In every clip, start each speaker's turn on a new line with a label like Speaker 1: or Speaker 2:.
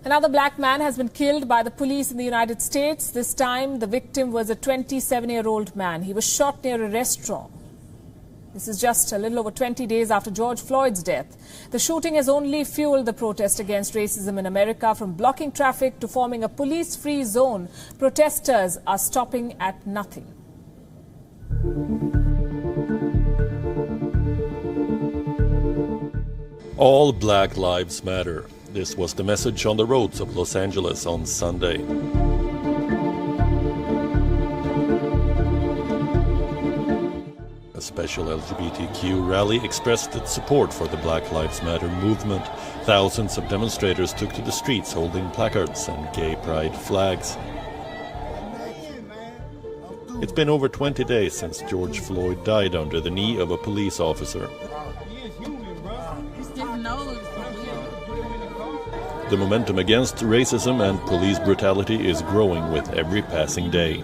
Speaker 1: Another black man has been killed by the police in the United States. This time, the victim was a 27-year-old man. He was shot near a restaurant. This is just a little over 20 days after George Floyd's death. The shooting has only fueled the protest against racism in America. From blocking traffic to forming a police-free zone, protesters are stopping at nothing.
Speaker 2: All Black Lives Matter. This was the message on the roads of Los Angeles on Sunday. A special LGBTQ rally expressed its support for the Black Lives Matter movement. Thousands of demonstrators took to the streets holding placards and gay pride flags. It's been over 20 days since George Floyd died under the knee of a police officer. The momentum against racism and police brutality is growing with every passing day.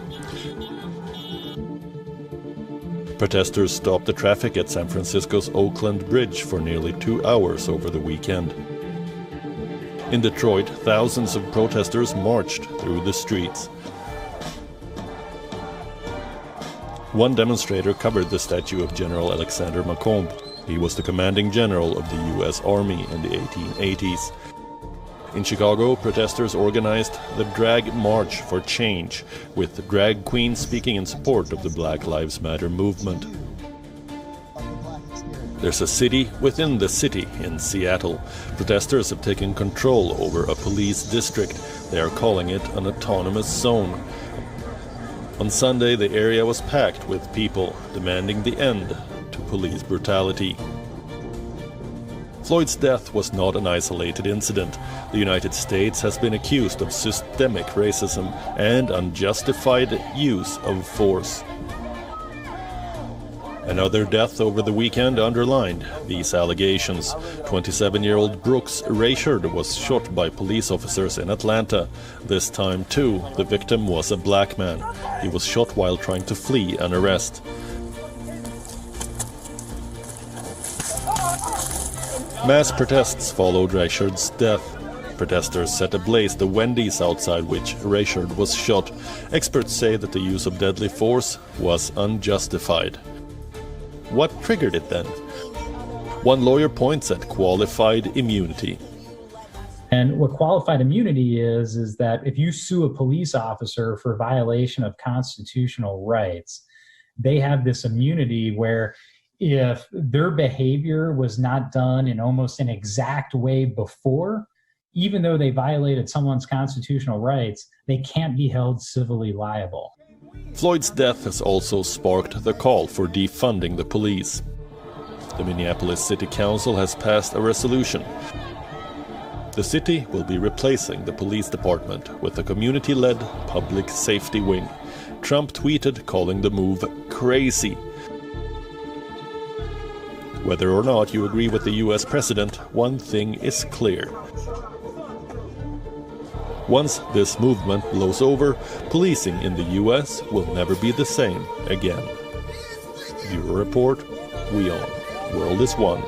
Speaker 2: Protesters stopped the traffic at San Francisco's Oakland Bridge for nearly 2 hours over the weekend. In Detroit, thousands of protesters marched through the streets. One demonstrator covered the statue of General Alexander Macomb. He was the commanding general of the U.S. Army in the 1880s. In Chicago, protesters organized the Drag March for Change, with drag queens speaking in support of the Black Lives Matter movement. There's a city within the city in Seattle. Protesters have taken control over a police district. They are calling it an autonomous zone. On Sunday, the area was packed with people demanding the end to police brutality. Floyd's death was not an isolated incident. The United States has been accused of systemic racism and unjustified use of force. Another death over the weekend underlined these allegations. 27-year-old Brooks Rayshard was shot by police officers in Atlanta. This time, too, the victim was a black man. He was shot while trying to flee an arrest. Mass protests followed Rayshard's death. Protesters set ablaze the Wendy's outside which Rayshard was shot. Experts say that the use of deadly force was unjustified. What triggered it then? One lawyer points at qualified immunity.
Speaker 3: And what qualified immunity is that if you sue a police officer for violation of constitutional rights, they have this immunity where if their behavior was not done in almost an exact way before, even though they violated someone's constitutional rights, they can't be held civilly liable.
Speaker 2: Floyd's death has also sparked the call for defunding the police. The Minneapolis City Council has passed a resolution. The city will be replacing the police department with a community-led public safety wing. Trump tweeted calling the move crazy. Whether or not you agree with the US president, one thing is clear. Once this movement blows over, policing in the US will never be the same again. Bureau Report, WE ON. World is One.